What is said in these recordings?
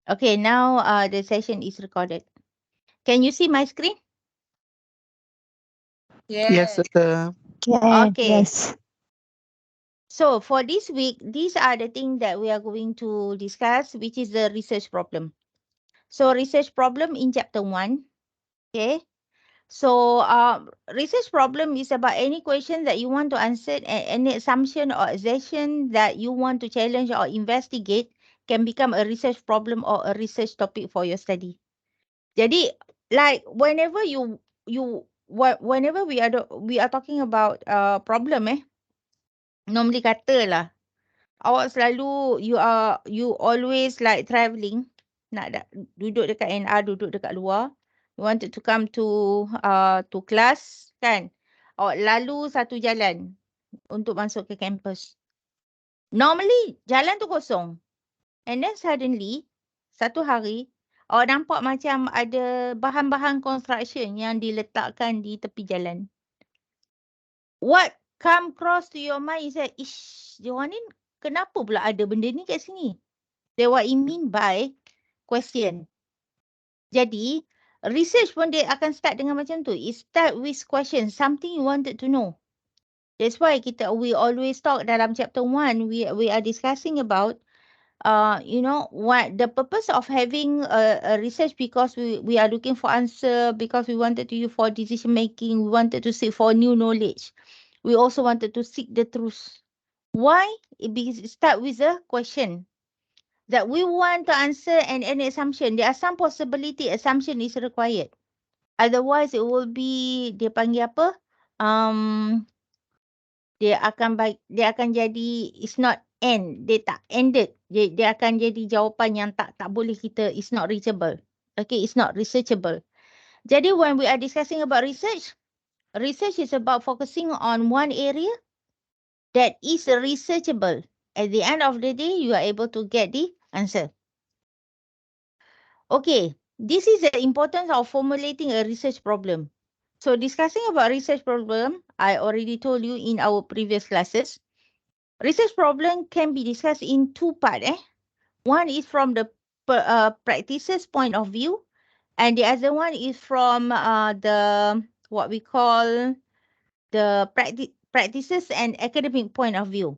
Okay, now the session is recorded. Can you see my screen? Yes, Yes. sister. Can, Okay. yes. So for this week, these are the things that we are going to discuss, which is the research problem. So research problem in chapter 1. Okay. So research problem is about any question that you want to answer and any assumption or assertion that you want to challenge or investigate can become a research problem or a research topic for your study. Jadi, like whenever whenever we are talking about problem normally kata lah, awak selalu you always like travelling, nak duduk dekat NR, duduk dekat luar, you wanted to come to class kan, awak lalu satu jalan untuk masuk ke kampus. Normally jalan tu kosong, and then suddenly satu hari awak nampak macam ada bahan-bahan construction yang diletakkan di tepi jalan. What come across to your mind is that, ish, diorang ni kenapa pula ada benda ni kat sini? That's what it mean by question. Jadi, research pun dia akan start dengan macam tu. It start with question, something you wanted to know. That's why we always talk dalam chapter 1, we are discussing about what the purpose of having a research, because we are looking for answer, because we wanted to use for decision making, we wanted to seek for new knowledge. We also wanted to seek the truth. Why? It start with a question that we want to answer and an assumption. There are some possibility assumption is required. Otherwise, it will be, dia panggil apa? Dia akan jadi, it's not end. Dia tak ended. Dia akan jadi jawapan yang tak boleh kita, it's not reachable. Okay, it's not researchable. Jadi, when we are discussing about research, research is about focusing on one area that is researchable. At the end of the day, you are able to get the answer. Okay, this is the importance of formulating a research problem. So discussing about research problem, I already told you in our previous classes. Research problem can be discussed in two parts. One is from the practices point of view, and the other one is from the what we call the practices and academic point of view.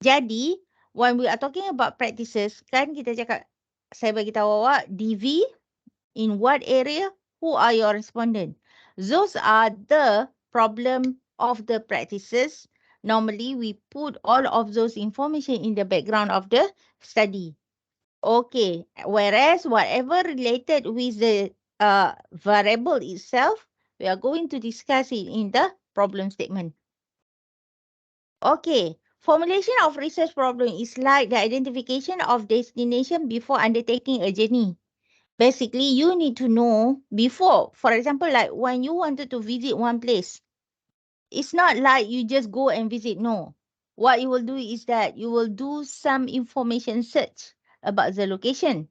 Jadi, when we are talking about practices, kan kita cakap, saya bagi tahu awak, DV, in what area, who are your respondent. Those are the problem of the practices. Normally, we put all of those information in the background of the study. Okay, whereas whatever related with the variable itself, we are going to discuss it in the problem statement. Okay, formulation of research problem is like the identification of destination before undertaking a journey. Basically, you need to know before. For example, like when you wanted to visit one place, it's not like you just go and visit. No. What you will do is that you will do some information search about the location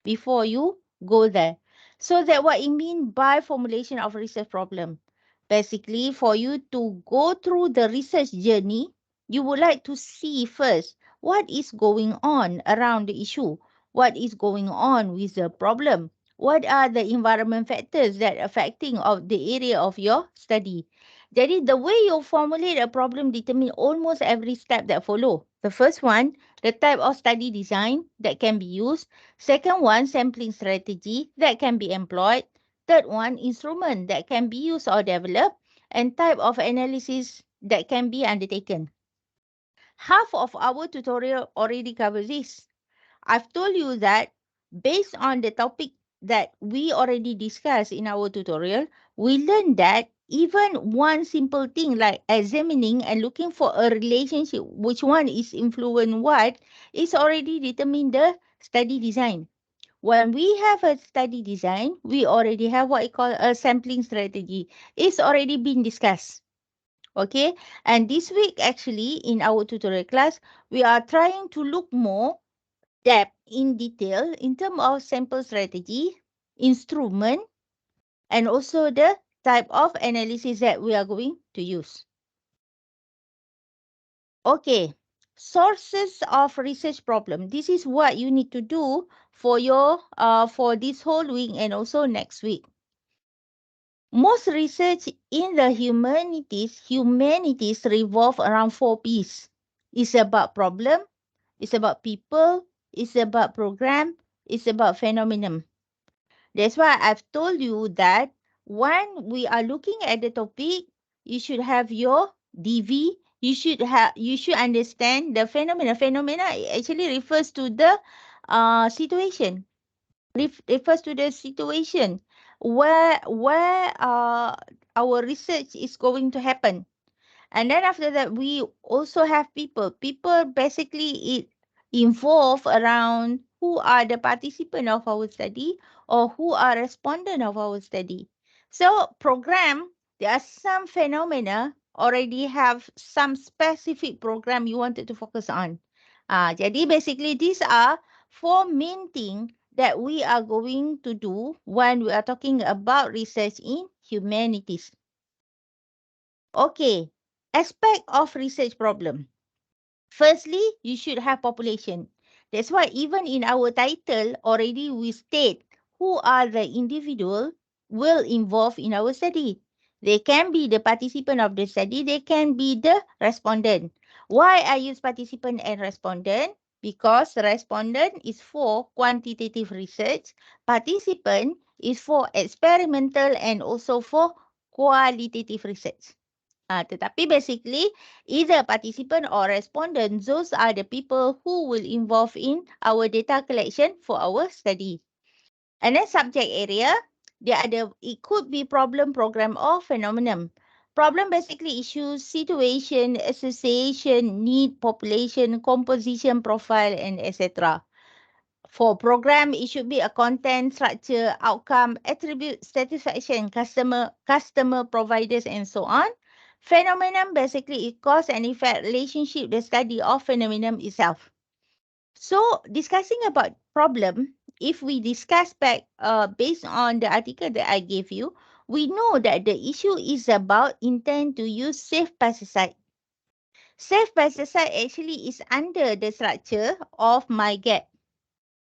before you go there. So that what it mean by formulation of research problem. Basically, for you to go through the research journey, you would like to see first what is going on around the issue, what is going on with the problem, what are the environment factors that affecting of the area of your study. Jadi, the way you formulate a problem determine almost every step that follow. The first one, the type of study design that can be used. Second one, sampling strategy that can be employed. Third one, instrument that can be used or developed. And type of analysis that can be undertaken. Half of our tutorial already covers this. I've told you that based on the topic that we already discussed in our tutorial, we learned that even one simple thing like examining and looking for a relationship, which one is influence what, is already determined the study design. When we have a study design, we already have what I call a sampling strategy. It's already been discussed. Okay, and this week actually in our tutorial class, we are trying to look more depth in detail in terms of sample strategy, instrument, and also the type of analysis that we are going to use. Okay, sources of research problem. This is what you need to do for this whole week and also next week. Most research in the humanities revolve around 4 P's. It's about problem, it's about people, it's about program, it's about phenomenon. That's why I've told you that when we are looking at the topic, you should have your DV. You should understand the phenomena. Phenomena actually refers to the situation. Refers to the situation where our research is going to happen. And then after that, we also have people. People basically it involve around who are the participant of our study or who are respondent of our study. So program, there are some phenomena already have some specific program you wanted to focus on. Jadi basically these are 4 main things that we are going to do when we are talking about research in humanities. Okay, aspect of research problem. Firstly, you should have population. That's why even in our title already we state who are the individual will involve in our study. They can be the participant of the study, they can be the respondent. Why I use participant and respondent? Because respondent is for quantitative research, participant is for experimental and also for qualitative research. Tetapi basically, either participant or respondent, those are the people who will involve in our data collection for our study. And then subject area, it could be problem, program, or phenomenon. Problem basically issues, situation, association, need, population, composition, profile, and etc. For program, it should be a content, structure, outcome, attribute, satisfaction, customer, providers, and so on. Phenomenon basically is cause and effect relationship, the study of phenomenon itself. So discussing about problem, if we discuss back based on the article that I gave you, we know that the issue is about intent to use safe pesticide. Safe pesticide actually is under the structure of my gap.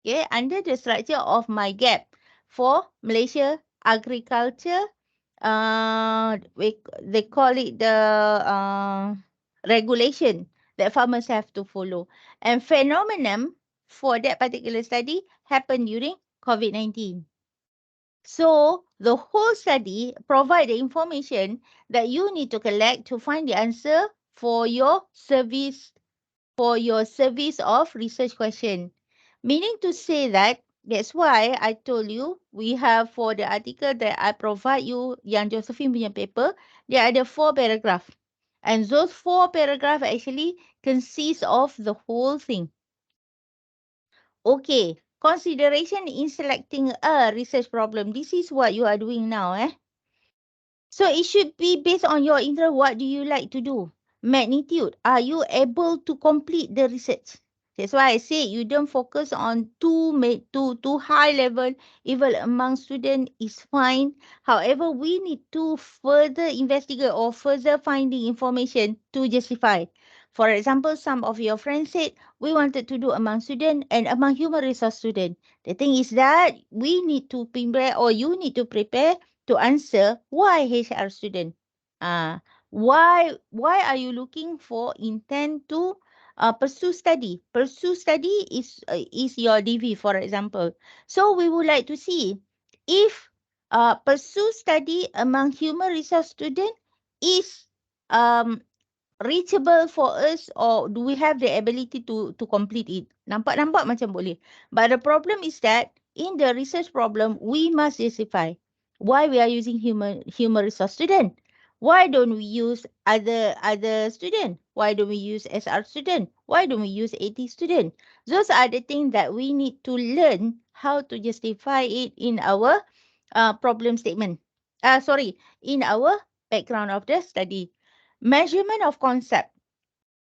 Okay, under the structure of my gap for Malaysia agriculture, they call it the regulation that farmers have to follow. And phenomenon for that particular study happened during COVID-19. So the whole study provide the information that you need to collect to find the answer for your service of research question. Meaning to say that, that's why I told you, we have for the article that I provide you, yang Josephine punya paper, there are the 4 paragraph. And those 4 paragraph actually consist of the whole thing. Okay, consideration in selecting a research problem. This is what you are doing now, So it should be based on your interest. What do you like to do? Magnitude. Are you able to complete the research? That's why I say you don't focus on too high level. Even among students is fine. However, we need to further investigate or further finding information to justify. For example, some of your friends said we wanted to do among student and among human resource student. The thing is that we need to prepare or you need to prepare to answer why HR student. Uh, why are you looking for intent to pursue study? Pursue study is your DV, for example. So we would like to see if pursue study among human resource student is um reachable for us or do we have the ability to complete it? Nampak-nampak macam boleh. But the problem is that in the research problem, we must justify why we are using human resource student. Why don't we use other student? Why don't we use SR student? Why don't we use AT student? Those are the things that we need to learn how to justify it in our problem statement. In our background of the study. Measurement of concept.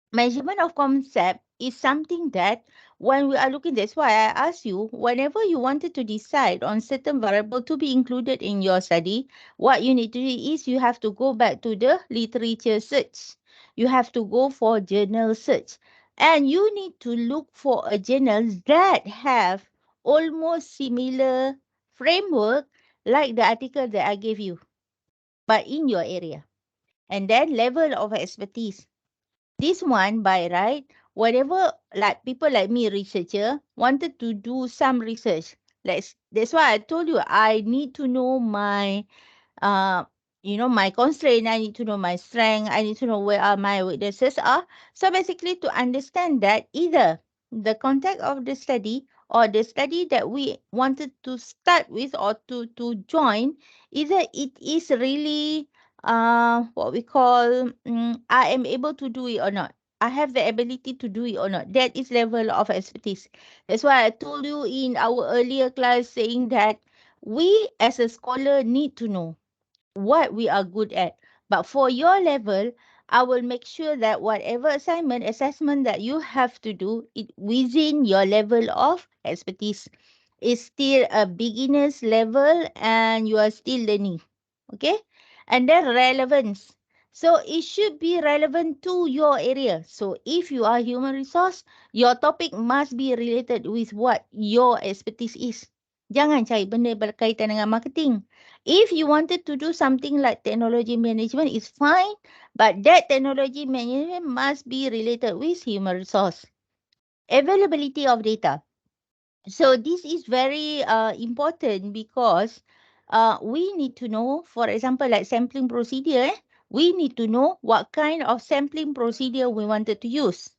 Measurement of concept is something that when we are looking, that's why I asked you, whenever you wanted to decide on certain variable to be included in your study, what you need to do is you have to go back to the literature search. You have to go for journal search. And you need to look for a journal that have almost similar framework like the article that I gave you, but in your area. And then level of expertise. This one by right, whatever like people like me, researcher, wanted to do some research. That's why I told you I need to know my uh, my constraint. I need to know my strength. I need to know where are my weaknesses are. So basically, to understand that either the context of the study or the study that we wanted to start with or to join, either it is really what we call I am able to do it or not. I have the ability to do it or not. That is level of expertise. That's why I told you in our earlier class saying that we as a scholar need to know what we are good at. But for your level, I will make sure that whatever assessment that you have to do, it within your level of expertise is still a beginner's level and you are still learning. Okay? And then relevance. So it should be relevant to your area. So if you are human resource, your topic must be related with what your expertise is. Jangan cari benda berkaitan dengan marketing. If you wanted to do something like technology management, it's fine, but that technology management must be related with human resource. Availability of data. So this is very important because we need to know, for example, like sampling procedure, we need to know what kind of sampling procedure we wanted to use.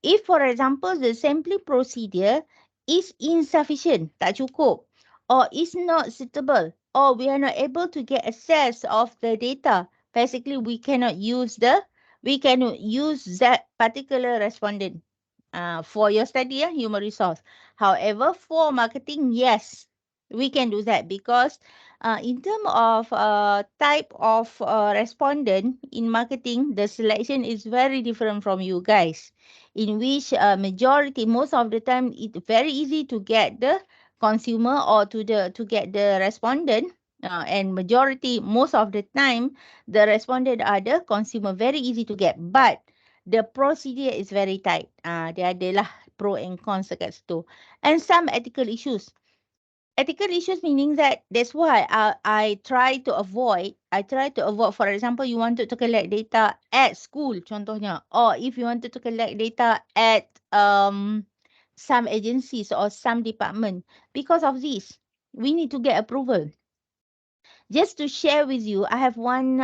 If, for example, the sampling procedure is insufficient, tak cukup, or is not suitable, or we are not able to get access of the data, basically we cannot use that particular respondent for your study, human resource. However, for marketing, yes, we can do that because in terms of type of respondent in marketing, the selection is very different from you guys. In which majority, most of the time, it's very easy to get the consumer or to get the respondent. And majority, most of the time, the respondent are the consumer, very easy to get. But the procedure is very tight. Dia adalah pro and cons dekat situ. And some ethical issues. Ethical issues meaning that that's why I try to avoid, for example, you wanted to collect data at school, contohnya. Or if you wanted to collect data at some agencies or some department. Because of this, we need to get approval. Just to share with you, I have one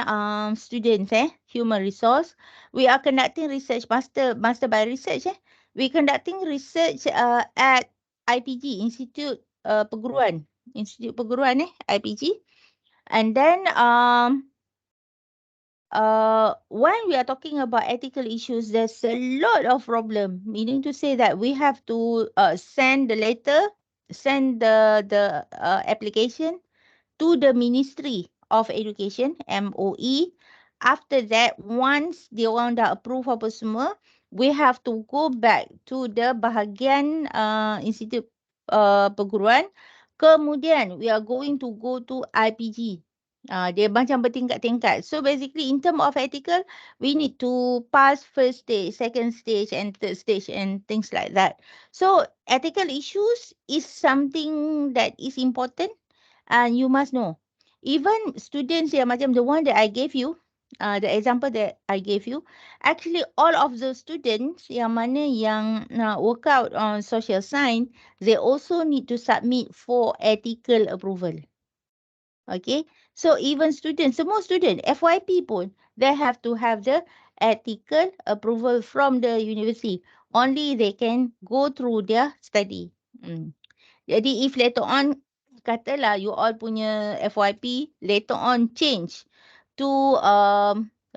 student, human resource. We are conducting research, master by research. We conducting research at IPG, Institute Perguruan, IPG. And then when we are talking about ethical issues, there's a lot of problem. Meaning to say that we have to send the letter, send the application to the Ministry of Education, MOE. After that, once dia orang dah approve apa semua, we have to go back to the bahagian institut perguruan. Kemudian, we are going to go to IPG. Dia macam bertingkat-tingkat. So basically, in term of ethical, we need to pass first stage, second stage, and third stage, and things like that. So ethical issues is something that is important. And you must know, even students yang macam the one that I gave you, the example that I gave you, actually all of the students yang mana yang work out on social science, they also need to submit for ethical approval. Okay, so even students, semua student, FYP pun, they have to have the ethical approval from the university. Only they can go through their study. Jadi if later on, katalah you all punya FYP later on change to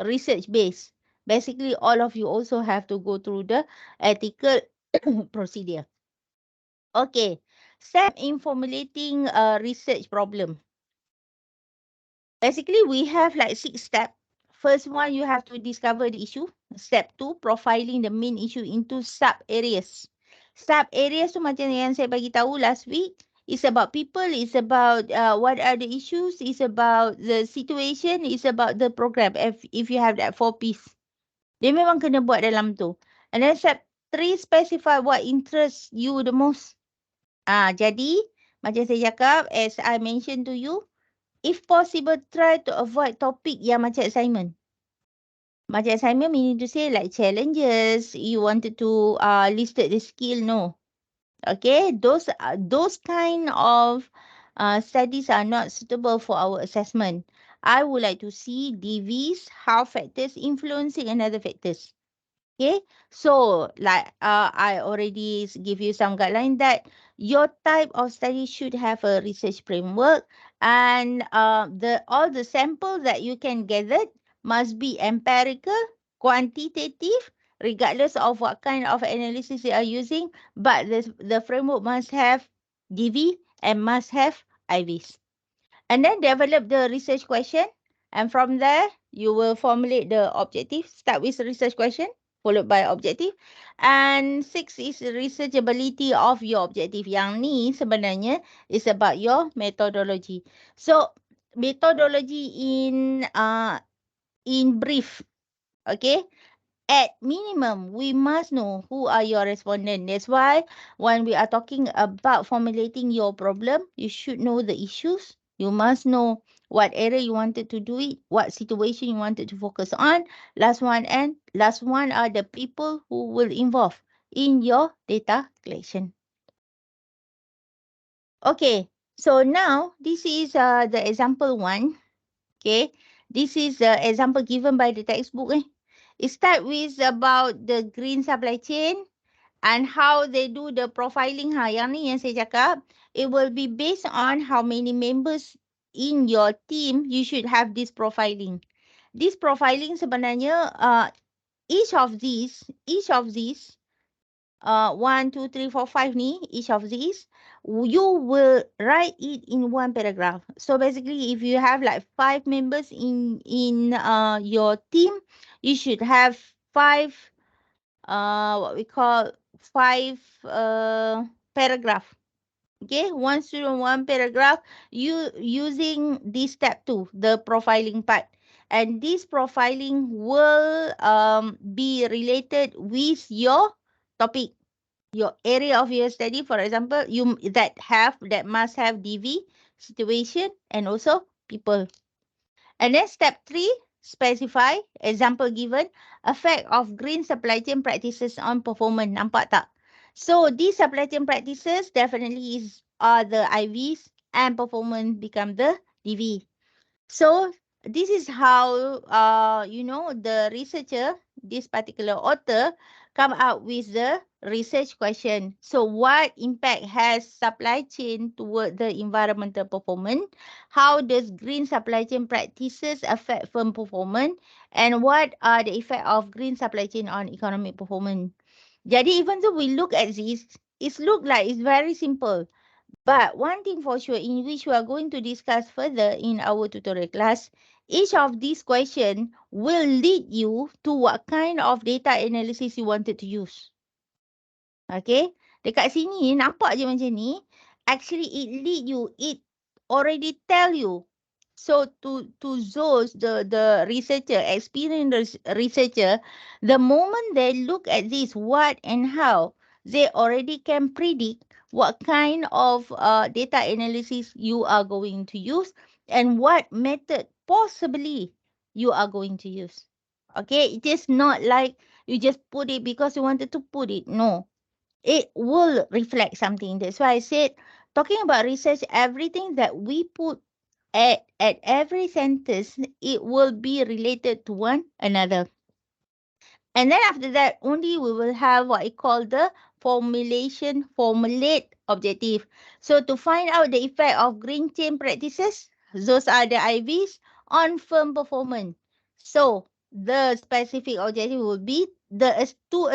research base. Basically, all of you also have to go through the ethical procedure. Okay, step in formulating a research problem. Basically, we have like 6 steps. First one, you have to discover the issue. Step 2, profiling the main issue into sub-areas. Sub-areas tu macam yang saya bagi tahu last week. It's about people, it's about what are the issues, it's about the situation, it's about the program. If you have that 4 piece. Dia memang kena buat dalam tu. And then step 3, specify what interests you the most. Jadi, macam saya cakap, as I mentioned to you, if possible, try to avoid topic yang macam assignment. Macam assignment meaning to say like challenges, you wanted to listed the skill, no. Okay, those kind of studies are not suitable for our assessment. I would like to see DVs, how factors influencing another factors. Okay, so like I already give you some guideline that your type of study should have a research framework, and all the samples that you can gather must be empirical, quantitative, regardless of what kind of analysis you are using. But the framework must have DV and must have IVs. And then develop the research question. And from there, you will formulate the objective. Start with research question, followed by objective. And 6 is researchability of your objective. Yang ni sebenarnya is about your methodology. So, methodology in brief. Okay. At minimum, we must know who are your respondents. That's why when we are talking about formulating your problem, you should know the issues. You must know what area you wanted to do it, what situation you wanted to focus on. Last one are the people who will involve in your data collection. Okay, so now this is the example 1. Okay, this is the example given by the textbook. It starts with about the green supply chain and how they do the profiling. Yang ni yang saya cakap, it will be based on how many members in your team you should have this profiling. This profiling sebenarnya each of these 1, 2, 3, 4, 5 ni, each of these, you will write it in one paragraph. So basically, if you have like 5 members in your team, you should have 5 what we call 5 paragraph. Okay, one student, one paragraph, you using this step 2, the profiling part. And this profiling will be related with your topic, your area of your study. For example, that must have DV, situation, and also people. And then step 3, specify, example given, effect of green supply chain practices on performance. Nampak tak? So these supply chain practices definitely are the IVs, and performance become the DV. So this is how the researcher, this particular author, come up with the research question. So what impact has supply chain toward the environmental performance? How does green supply chain practices affect firm performance? And what are the effect of green supply chain on economic performance? Jadi even though we look at this, it looks like it's very simple. But one thing for sure, in which we are going to discuss further in our tutorial class, each of these questions will lead you to what kind of data analysis you wanted to use. Okay, dekat sini nampak je macam ni. Actually, it lead you, it already tell you. So to those, the researcher, experienced researcher, the moment they look at this, what and how, they already can predict what kind of data analysis you are going to use and what method possibly you are going to use. Okay, it is not like you just put it because you wanted to put it. No, it will reflect something. That's why I said, talking about research, everything that we put at every sentence, it will be related to one another. And then after that, only we will have what I call the formulate objective. So to find out the effect of green chain practices, those are the IVs, on firm performance. So the specific objective will be to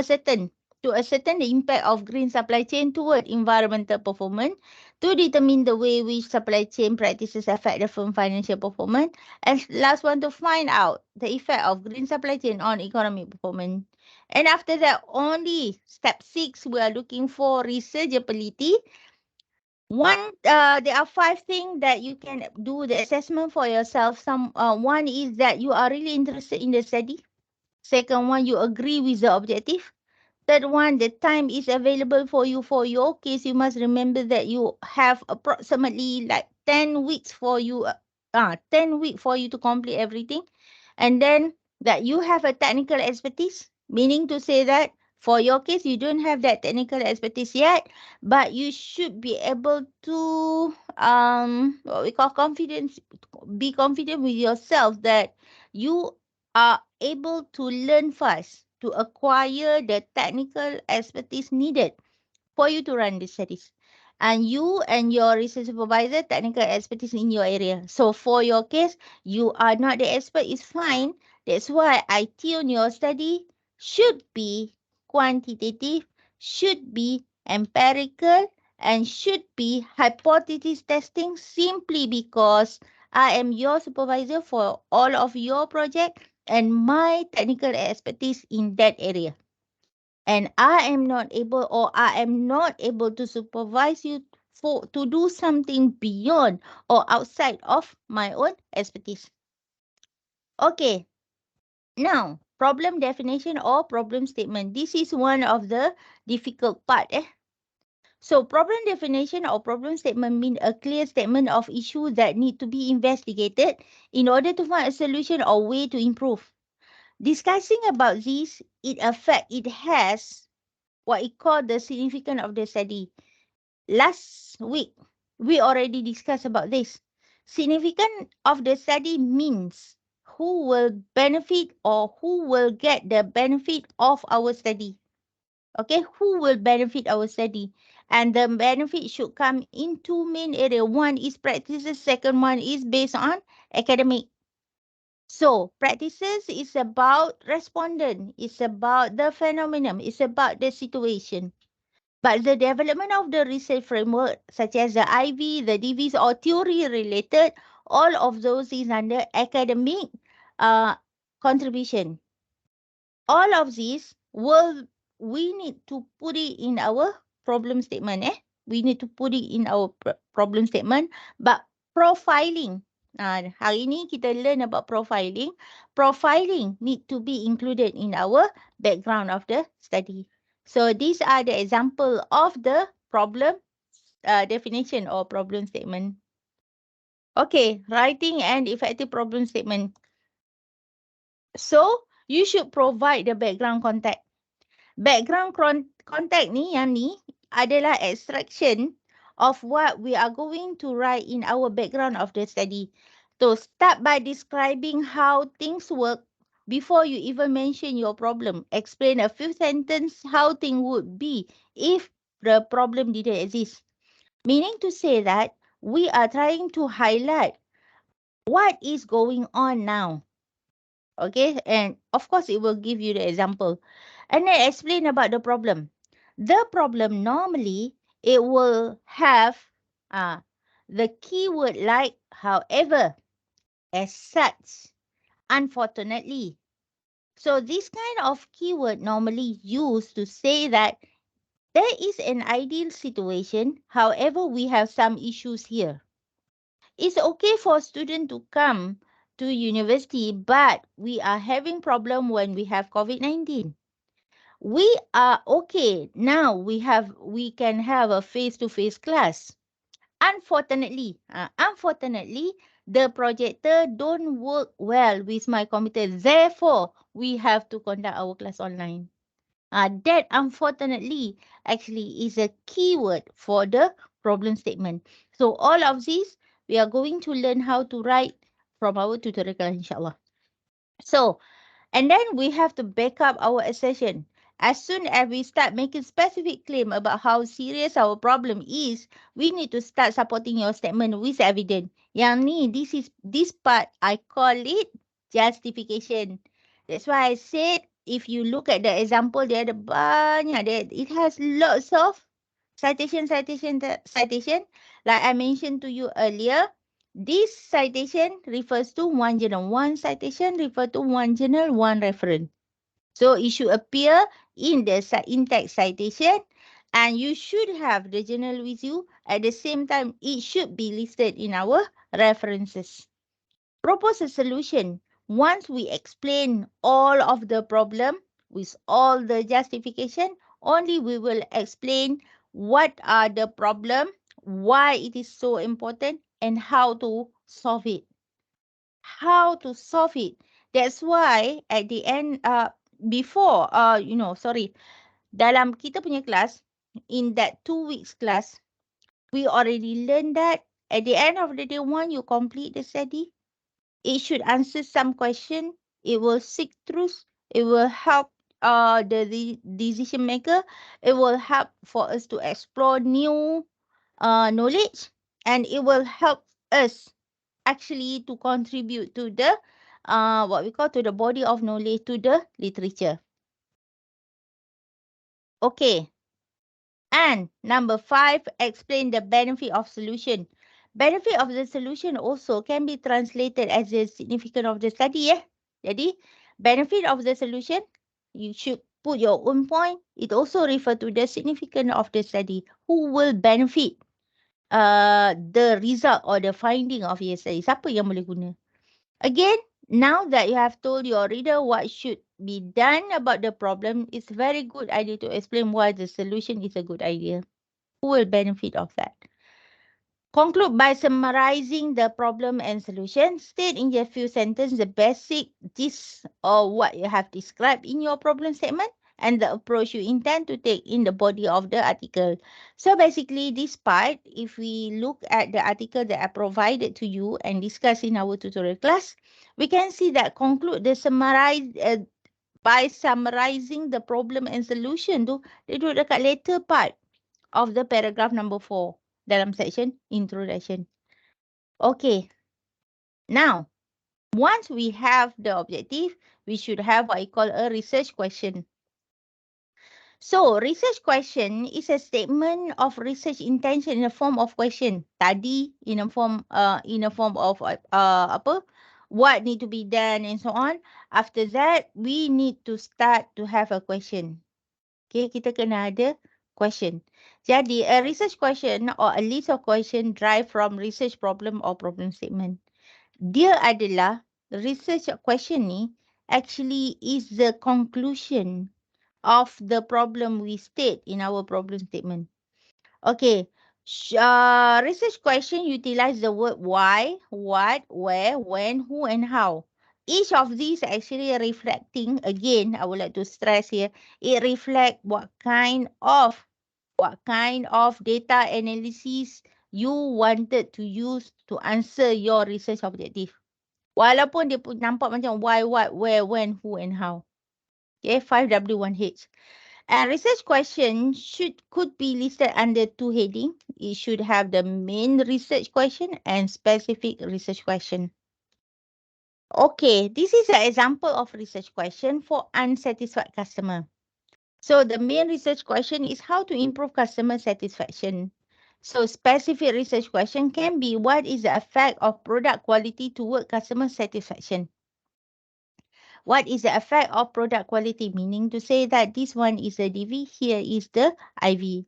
ascertain the impact of green supply chain toward environmental performance, to determine the way which supply chain practices affect the firm financial performance, and last one, to find out the effect of green supply chain on economic performance. And after that, only step 6, we are looking for researchability. There are 5 things that you can do the assessment for yourself. One is that you are really interested in the study. Second one, you agree with the objective. Third one, the time is available for you. For your case, you must remember that you have approximately like 10 weeks for you, 10 weeks for you to complete everything. And then that you have a technical expertise, meaning to say that for your case, you don't have that technical expertise yet, but you should be able to, what we call confidence, be confident with yourself that you are able to learn fast to acquire the technical expertise needed for you to run the studies. And you and your research supervisor, technical expertise in your area. So for your case, you are not the expert, it's fine. That's why I tune your study should be quantitative, should be empirical, and should be hypothesis testing simply because I am your supervisor for all of your project and my technical expertise in that area, and I am not able or I am not able to supervise you for to do something beyond or outside of my own expertise. Okay, now problem definition or problem statement. This is one of the difficult part. So problem definition or problem statement mean a clear statement of issue that need to be investigated in order to find a solution or way to improve. Discussing about this, it has what it called the significance of the study. Last week, we already discussed about this. Significance of the study means who will benefit or who will get the benefit of our study. Okay, who will benefit our study? And the benefit should come in two main areas. One is practices, second one is based on academic. So, practices is about respondent, it's about the phenomenon, it's about the situation. But the development of the research framework, such as the IV, the DVs, or theory related, all of those is under academic uh, contribution. All of these will we need to put it in our problem statement. We need to put it in our problem statement. But profiling, hari ini kita learn about profiling. Profiling need to be included in our background of the study. So these are the example of the problem definition or problem statement. Okay, writing and effective problem statement. So you should provide the background context. Background context ni, yang ni adalah extraction of what we are going to write in our background of the study. So start by describing how things work before you even mention your problem. Explain a few sentences how things would be if the problem didn't exist. Meaning to say that we are trying to highlight what is going on now. Okay, and of course it will give you the example. And then explain about the problem. The problem normally it will have the keyword like however, as such, unfortunately. So this kind of keyword normally used to say that there is an ideal situation, however we have some issues here. It's okay for a student to come to university, but we are having problem when we have COVID-19. We are okay now. We can have a face-to-face class. Unfortunately, the projector don't work well with my computer. Therefore, we have to conduct our class online. That unfortunately actually is a keyword for the problem statement. So all of these, we are going to learn how to write from our tutorial class, inshallah. So, and then we have to back up our assertion. As soon as we start making specific claim about how serious our problem is, we need to start supporting your statement with evidence. Yang ni, this part, I call it justification. That's why I said, if you look at the example, dia ada banyak. It has lots of citation. Like I mentioned to you earlier, this citation refers to one journal. One citation refers to one journal, one reference. So it should appear in the in-text citation, and you should have the journal with you. At the same time, it should be listed in our references. Propose a solution. Once we explain all of the problem, with all the justification. Only we will explain what are the problem, why it is so important, and how to solve it. How to solve it. That's why at the end, before, dalam kita punya class, in that 2 weeks class, we already learned that at the end of the day, when you complete the study, it should answer some question. It will seek truth. It will help the decision maker. It will help for us to explore new knowledge, and it will help us actually to contribute to the what we call to the body of knowledge, to the literature. Okay. And number 5, explain the benefit of solution. Benefit of the solution also can be translated as the significance of the study. Jadi, benefit of the solution, you should put your own point. It also refer to the significance of the study. Who will benefit the result or the finding of your study? Siapa yang boleh guna? Again, now that you have told your reader what should be done about the problem, it's very good idea to explain why the solution is a good idea. Who will benefit of that? Conclude by summarizing the problem and solution. State in a few sentences the basic gist or what you have described in your problem statement and the approach you intend to take in the body of the article. So basically this part, if we look at the article that I provided to you and discussed in our tutorial class, we can see that conclude the by summarizing the problem and solution tu, dia duduk dekat later part of the paragraph number 4 dalam section introduction. Okay. Now, once we have the objective, we should have what I call a research question. So, research question is a statement of research intention in the form of question. Tadi in a form of apa? What need to be done and so on. After that, we need to start to have a question. Okay, kita kena ada question. Jadi, a research question or a list of question derived from research problem or problem statement. Dia adalah research question ni actually is the conclusion of the problem we state in our problem statement. Okay. Research question utilize the word why, what, where, when, who, and how. Each of these actually reflecting, again, I would like to stress here, it reflect what kind of data analysis you wanted to use to answer your research objective. Walaupun dia nampak macam why, what, where, when, who, and how. Okay, 5W1H. And research question could be listed under 2 headings. It should have the main research question and specific research question. Okay, this is an example of research question for unsatisfied customer. So the main research question is how to improve customer satisfaction. So specific research question can be what is the effect of product quality toward customer satisfaction. What is the effect of product quality? Meaning to say that this one is a DV, here is the IV.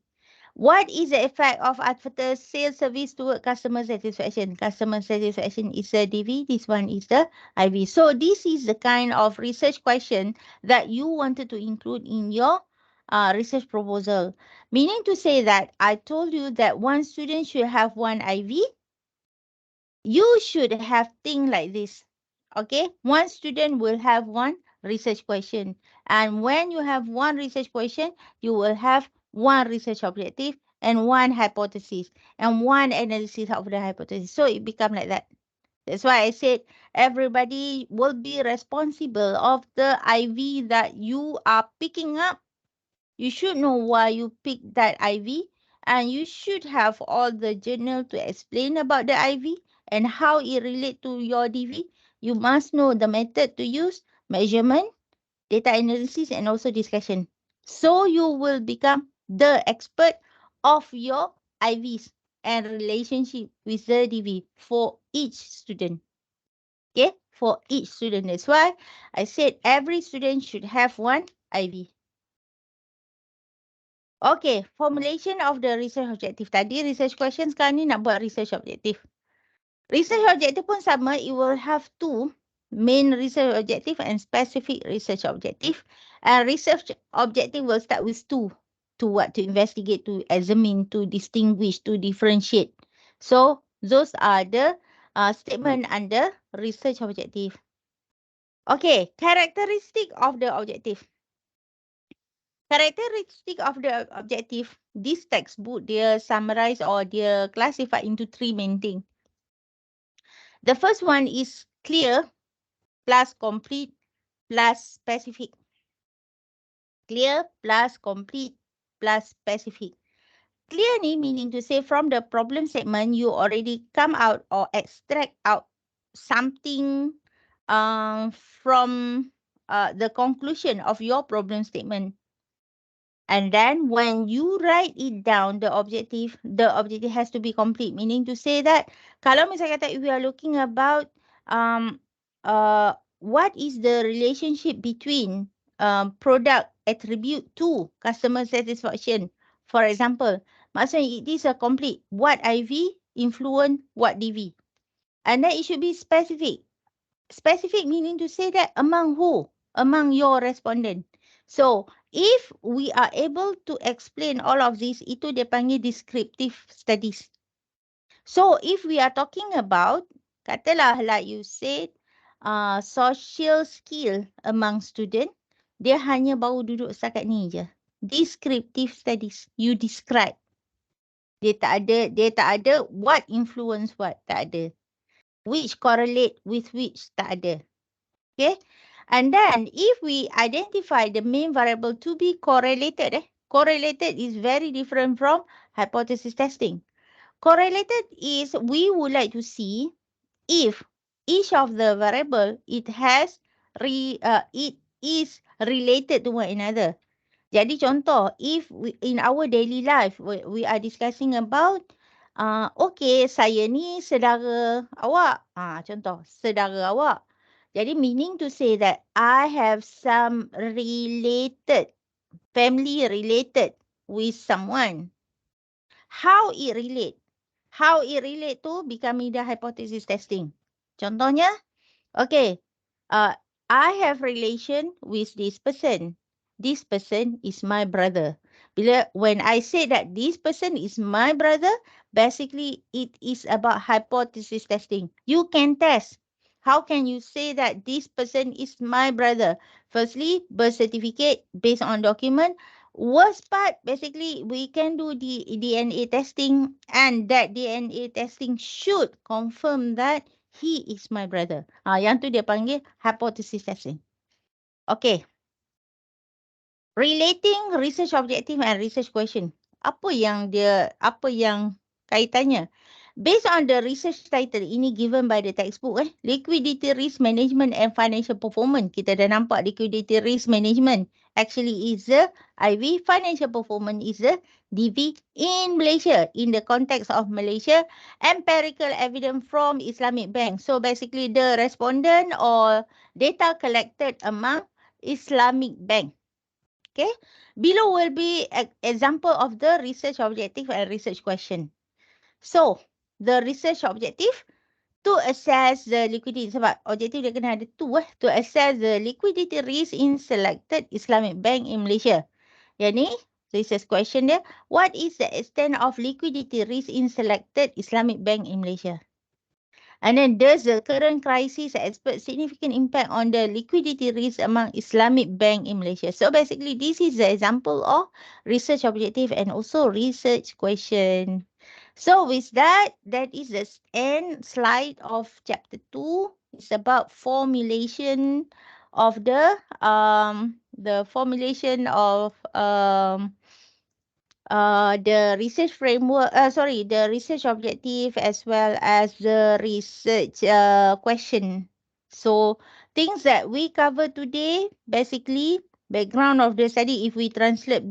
What is the effect of after sales service toward customer satisfaction? Customer satisfaction is a DV, this one is the IV. So this is the kind of research question that you wanted to include in your research proposal. Meaning to say that I told you that one student should have one IV. You should have things like this. Okay, one student will have one research question. And when you have one research question, you will have one research objective and one hypothesis and one analysis of the hypothesis. So it becomes like that. That's why I said everybody will be responsible of the IV that you are picking up. You should know why you picked that IV, and you should have all the journal to explain about the IV and how it relate to your DV. You must know the method to use, measurement, data analysis, and also discussion. So you will become the expert of your IVs and relationship with the DV for each student. Okay, for each student. That's why I said every student should have one IV. Okay, formulation of the research objective. Tadi research question, sekarang ni nak buat research objective. Research objective pun sama, it will have 2 main research objective and specific research objective. And research objective will start with two. To what? To investigate, to examine, to distinguish, to differentiate. So those are the statement under research objective. Okay, characteristic of the objective. Characteristic of the objective, this textbook, they summarize or they classify into three main things. The first one is clear plus complete plus specific. Clear plus complete plus specific. Clear ni meaning to say from the problem statement, you already come out or extract out something from the conclusion of your problem statement. And then when you write it down, the objective has to be complete. Meaning to say that, kalau misalnya kata we are looking about um, what is the relationship between product attribute to customer satisfaction. For example, maksudnya it is a complete what IV influence what DV. And then it should be specific. Specific meaning to say that among who? Among your respondent. So, if we are able to explain all of this, itu dia panggil descriptive studies. So, if we are talking about, katalah like you said, social skill among student, dia hanya baru duduk setakat ni je. Descriptive studies, you describe. Dia tak ada what influence what, tak ada. Which correlate with which, tak ada. Okay. And then if we identify the main variable to be correlated, correlated is very different from hypothesis testing. Correlated is we would like to see if each of the variable it is related to one another. Jadi contoh, if in our daily life we are discussing about okay, saya ni saudara awak. Contoh, saudara awak. Jadi meaning to say that I have some family related with someone. How it relate? How it relate to becoming the hypothesis testing. Contohnya, okay, I have relation with this person. This person is my brother. When I say that this person is my brother, basically it is about hypothesis testing. You can test. How can you say that this person is my brother? Firstly, birth certificate based on document. Worst part, basically, we can do the DNA testing, and that DNA testing should confirm that he is my brother. Yang tu dia panggil hypothesis testing. Okay. Relating research objective and research question. Apa yang kaitannya? Based on the research title ini given by the textbook, liquidity risk management and financial performance. Kita dah nampak liquidity risk management actually is the IV, financial performance is the DV in Malaysia, in the context of Malaysia, empirical evidence from Islamic Bank. So basically the respondent or data collected among Islamic Bank. Okay, below will be an example of the research objective and research question. So, the research objective to assess the liquidity. Sebab objektif dia kena ada tu to assess the liquidity risk in selected Islamic bank in Malaysia. Yang ni, research question dia, what is the extent of liquidity risk in selected Islamic bank in Malaysia? And then, does the current crisis expect significant impact on the liquidity risk among Islamic bank in Malaysia? So basically, this is the example of research objective and also research question. So with that, that is the end slide of chapter 2. It's about formulation of the formulation of the research framework, the research objective as well as the research question. So things that we cover today, basically background of the study, if we translate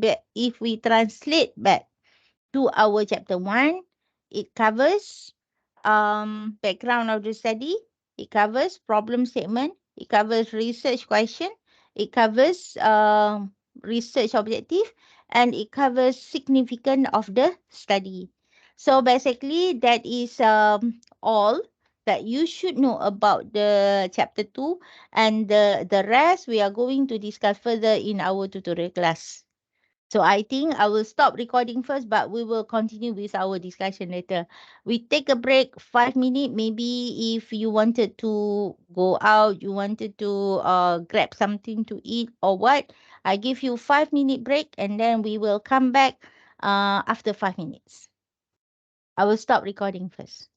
back to our chapter 1, it covers background of the study, it covers problem statement, it covers research question, it covers research objective, and it covers significance of the study. So basically that is all that you should know about the chapter 2, and the rest we are going to discuss further in our tutorial class. So I think I will stop recording first, but we will continue with our discussion later. We take a break 5 minutes. Maybe if you wanted to go out, you wanted to grab something to eat or what, I give you 5 minute break, and then we will come back after 5 minutes. I will stop recording first.